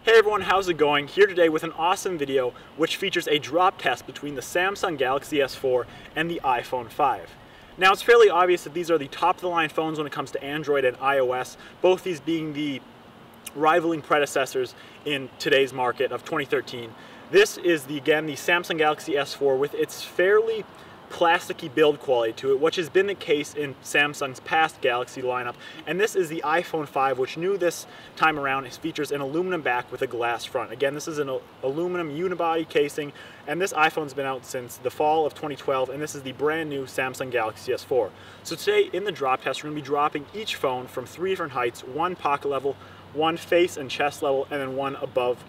Hey everyone, how's it going? Here today with an awesome video which features a drop test between the Samsung Galaxy S4 and the iPhone 5. Now it's fairly obvious that these are the top of the line phones when it comes to Android and iOS, both these being the rivaling predecessors in today's market of 2013. This is again the Samsung Galaxy S4 with its fairly plasticky build quality to it, which has been the case in Samsung's past Galaxy lineup. And this is the iPhone 5, which new this time around features an aluminum back with a glass front. Again, this is an aluminum unibody casing, and this iPhone's been out since the fall of 2012, and this is the brand new Samsung Galaxy S4. So today in the drop test, we're going to be dropping each phone from 3 different heights, one pocket level, one face and chest level, and then one above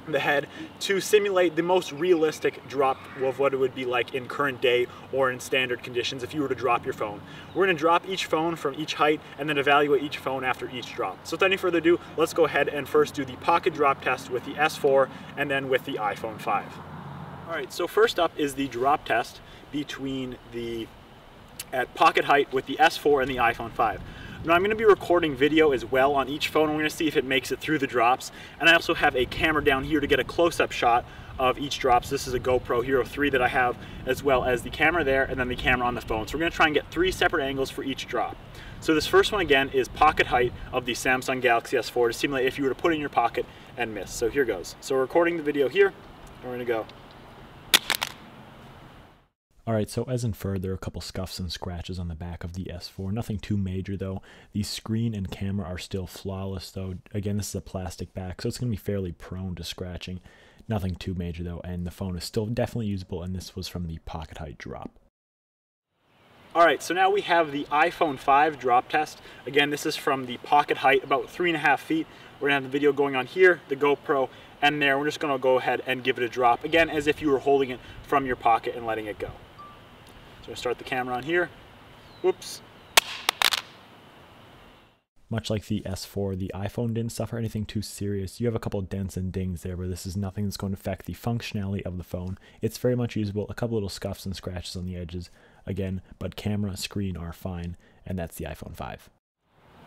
the head, to simulate the most realistic drop of what it would be like in current day or in standard conditions if you were to drop your phone. We're going to drop each phone from each height and then evaluate each phone after each drop. So without any further ado, let's go ahead and first do the pocket drop test with the S4 and then with the iPhone 5. Alright, so first up is the drop test between at pocket height with the S4 and the iPhone 5. Now I'm going to be recording video as well on each phone. We're going to see if it makes it through the drops. And I also have a camera down here to get a close-up shot of each drop. So this is a GoPro Hero 3 that I have, as well as the camera there and then the camera on the phone. So we're going to try and get 3 separate angles for each drop. So this first one again is pocket height of the Samsung Galaxy S4 to simulate if you were to put it in your pocket and miss. So here goes. So we're recording the video here, and we're going to go. Alright, so as inferred, there are a couple scuffs and scratches on the back of the S4. Nothing too major though. The screen and camera are still flawless though. Again, this is a plastic back, so it's going to be fairly prone to scratching. Nothing too major though, and the phone is still definitely usable, and this was from the pocket height drop. Alright, so now we have the iPhone 5 drop test. Again, this is from the pocket height, about 3.5 feet. We're going to have the video going on here, the GoPro, and there. We're just going to go ahead and give it a drop. Again, as if you were holding it from your pocket and letting it go. So I'm going to start the camera on here. Whoops. Much like the S4, the iPhone didn't suffer anything too serious. You have a couple dents and dings there, but this is nothing that's going to affect the functionality of the phone. It's very much usable. A couple little scuffs and scratches on the edges, again, but camera, screen are fine, and that's the iPhone 5.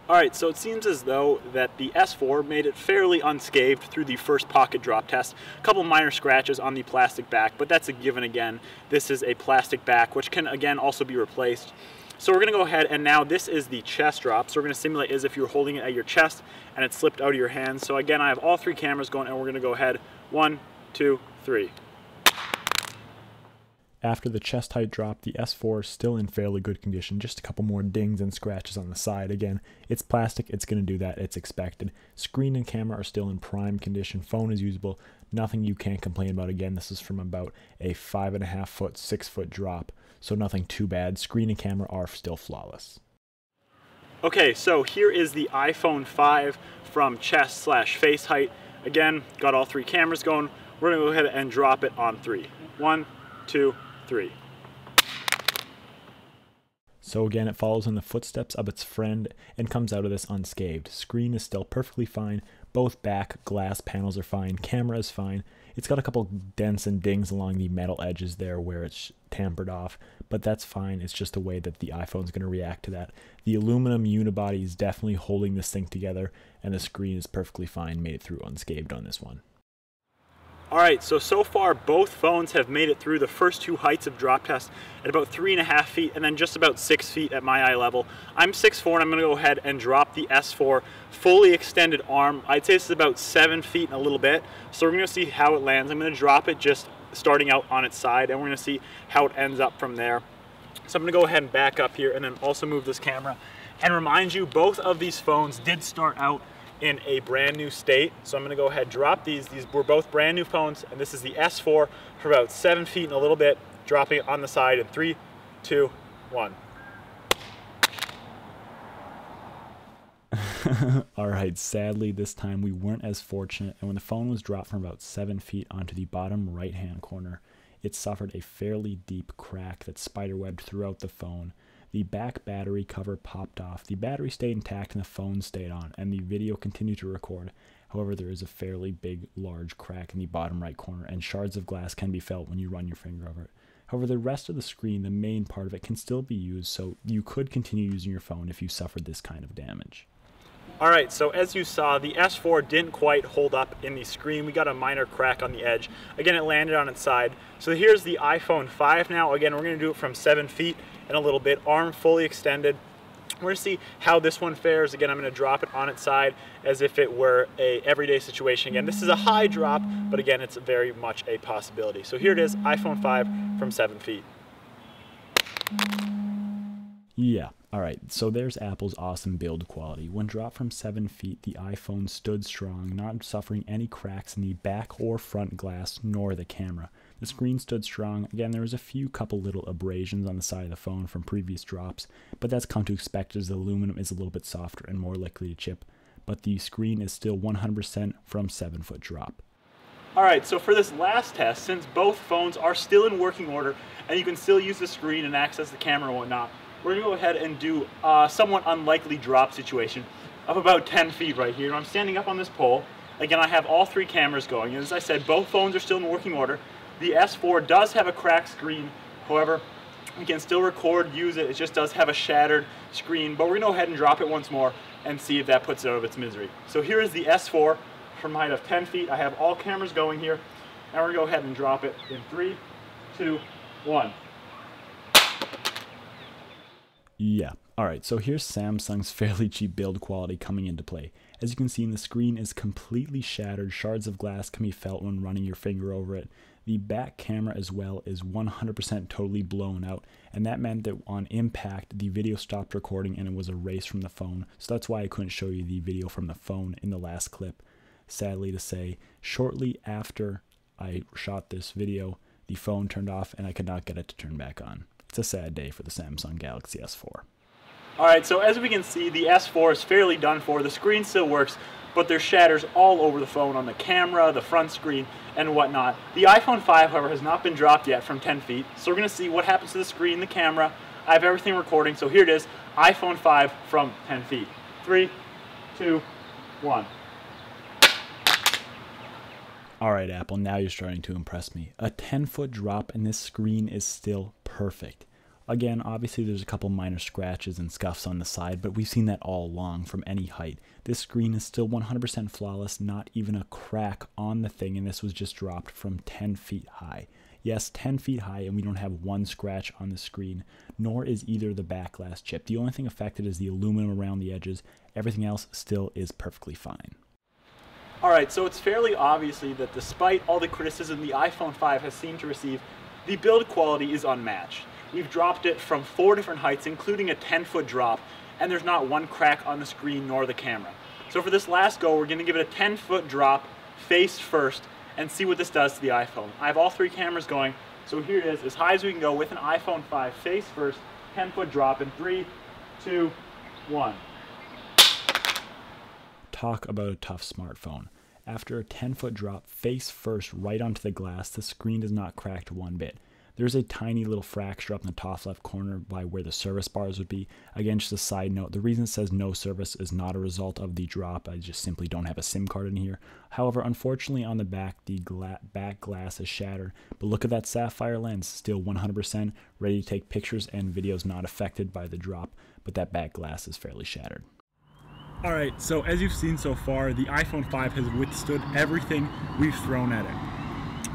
Alright, so it seems as though that the S4 made it fairly unscathed through the first pocket drop test. A couple minor scratches on the plastic back, but that's a given again. This is a plastic back, which can again also be replaced. So we're going to go ahead, and now this is the chest drop. So we're going to simulate as if you're holding it at your chest and it slipped out of your hands. So again, I have all 3 cameras going, and we're going to go ahead. 1, 2, 3. After the chest height drop, the S4 is still in fairly good condition, just a couple more dings and scratches on the side. Again, it's plastic, it's going to do that, it's expected. Screen and camera are still in prime condition, phone is usable, nothing you can't complain about. Again, this is from about a 5.5 foot, 6 foot drop, so nothing too bad. Screen and camera are still flawless. Okay, so here is the iPhone 5 from chest/face height. Again, got all 3 cameras going. We're going to go ahead and drop it on 3. 1, 2, 3. So again, it follows in the footsteps of its friend and comes out of this unscathed. Screen is still perfectly fine. Both back glass panels are fine. Camera is fine. It's got a couple dents and dings along the metal edges there where it's tampered off, but that's fine. It's just the way that the iPhone's going to react to that. The aluminum unibody is definitely holding this thing together, and the screen is perfectly fine. Made it through unscathed on this one. Alright, so far both phones have made it through the first 2 heights of drop test at about 3.5 feet and then just about 6 feet at my eye level. I'm 6'4", and I'm going to go ahead and drop the S4 fully extended arm. I'd say this is about 7 feet and a little bit. So we're going to see how it lands. I'm going to drop it just starting out on its side, and we're going to see how it ends up from there. So I'm going to go ahead and back up here and then also move this camera. And remind you, both of these phones did start out in a brand new state. So I'm going to go ahead and drop these. These were both brand new phones, and this is the S4 for about 7 feet and a little bit, dropping it on the side in 3, 2, 1. Alright, sadly this time we weren't as fortunate, and when the phone was dropped from about 7 feet onto the bottom right hand corner, it suffered a fairly deep crack that spiderwebbed throughout the phone. The back battery cover popped off. The battery stayed intact and the phone stayed on, and the video continued to record. However, there is a fairly big, large crack in the bottom right corner, and shards of glass can be felt when you run your finger over it. However, the rest of the screen, the main part of it, can still be used, so you could continue using your phone if you suffered this kind of damage. Alright, so as you saw, the S4 didn't quite hold up in the screen. We got a minor crack on the edge. Again, it landed on its side. So here's the iPhone 5 now. Again, we're going to do it from 7 feet and a little bit, arm fully extended. We're going to see how this one fares. Again, I'm going to drop it on its side as if it were a everyday situation. Again, this is a high drop, but again, it's very much a possibility. So here it is, iPhone 5 from 7 feet. Yeah, alright, so there's Apple's awesome build quality. When dropped from 7 feet, the iPhone stood strong, not suffering any cracks in the back or front glass, nor the camera. The screen stood strong. Again, there was a couple little abrasions on the side of the phone from previous drops, but that's come to expect as the aluminum is a little bit softer and more likely to chip. But the screen is still 100% from 7-foot drop. Alright, so for this last test, since both phones are still in working order and you can still use the screen and access the camera and whatnot, we're going to go ahead and do a somewhat unlikely drop situation of about 10 feet right here. I'm standing up on this pole. Again, I have all 3 cameras going. And as I said, both phones are still in working order. The S4 does have a cracked screen. However, we can still record, use it. It just does have a shattered screen. But we're going to go ahead and drop it once more and see if that puts it out of its misery. So here is the S4 from a height of 10 feet. I have all cameras going here. And we're going to go ahead and drop it in 3, 2, 1. Yeah, alright, so here's Samsung's fairly cheap build quality coming into play. As you can see, the screen is completely shattered. Shards of glass can be felt when running your finger over it. The back camera as well is 100% totally blown out, and that meant that on impact, the video stopped recording and it was erased from the phone. So that's why I couldn't show you the video from the phone in the last clip. Sadly to say, shortly after I shot this video, the phone turned off and I could not get it to turn back on. It's a sad day for the Samsung Galaxy S4. Alright, so as we can see, the S4 is fairly done for. The screen still works, but there's shatters all over the phone, on the camera, the front screen, and whatnot. The iPhone 5, however, has not been dropped yet from 10 feet, so we're going to see what happens to the screen, the camera. I have everything recording, so here it is, iPhone 5 from 10 feet. 3, 2, 1. Alright Apple, now you're starting to impress me. A 10-foot drop and this screen is still perfect. Again, obviously there's a couple minor scratches and scuffs on the side, but we've seen that all along from any height. This screen is still 100% flawless, not even a crack on the thing, and this was just dropped from 10 feet high. Yes, 10 feet high, and we don't have one scratch on the screen, nor is either the back glass chipped. The only thing affected is the aluminum around the edges. Everything else still is perfectly fine. Alright, so it's fairly obviously that despite all the criticism the iPhone 5 has seemed to receive, the build quality is unmatched. We've dropped it from 4 different heights, including a 10-foot drop, and there's not one crack on the screen nor the camera. So for this last go, we're going to give it a 10-foot drop, face first, and see what this does to the iPhone. I have all 3 cameras going, so here it is, as high as we can go with an iPhone 5, face first, 10-foot drop in 3, 2, 1. Talk about a tough smartphone. After a 10-foot drop face first right onto the glass, the screen does not crack one bit. There's a tiny little fracture up in the top left corner by where the service bars would be. Again, just a side note, the reason it says no service is not a result of the drop. I just simply don't have a SIM card in here. However, unfortunately on the back, the back glass is shattered. But look at that sapphire lens, still 100% ready to take pictures and videos, not affected by the drop, but that back glass is fairly shattered. Alright, so as you've seen so far, the iPhone 5 has withstood everything we've thrown at it.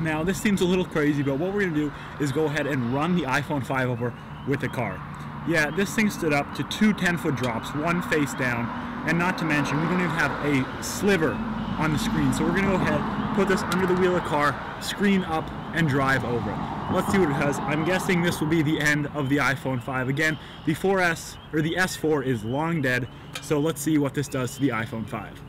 Now, this seems a little crazy, but what we're going to do is go ahead and run the iPhone 5 over with the car. Yeah, this thing stood up to 2 10-foot drops, one face down, and not to mention, we don't even have a sliver on the screen. So we're going to go ahead, put this under the wheel of the car, screen up, and drive over it. Let's see what it does. I'm guessing this will be the end of the iPhone 5. Again, the 4S, or the S4 is long dead, so let's see what this does to the iPhone 5.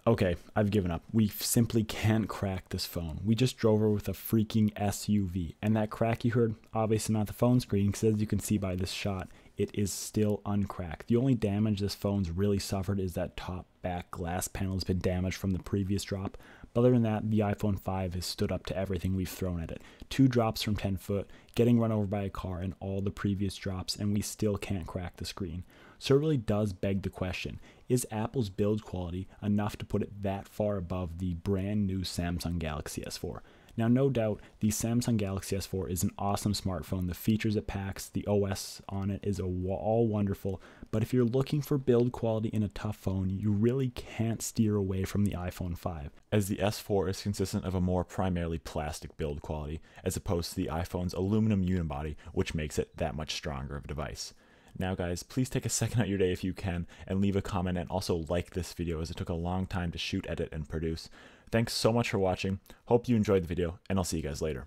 Okay, I've given up. We simply can't crack this phone. We just drove her with a freaking SUV. And that crack you heard, obviously not the phone screen, because as you can see by this shot, it is still uncracked. The only damage this phone's really suffered is that top back glass panel has been damaged from the previous drop. But other than that, the iPhone 5 has stood up to everything we've thrown at it. 2 drops from 10 foot, getting run over by a car, and all the previous drops, and we still can't crack the screen. So it really does beg the question, is Apple's build quality enough to put it that far above the brand new Samsung Galaxy S4? Now, no doubt, the Samsung Galaxy S4 is an awesome smartphone. The features it packs, the OS on it is all wonderful. But if you're looking for build quality in a tough phone, you really can't steer away from the iPhone 5. As the S4 is consistent of a more primarily plastic build quality, as opposed to the iPhone's aluminum unibody, which makes it that much stronger of a device. Now guys, please take a second out of your day if you can, and leave a comment, and also like this video as it took a long time to shoot, edit, and produce. Thanks so much for watching. Hope you enjoyed the video, and I'll see you guys later.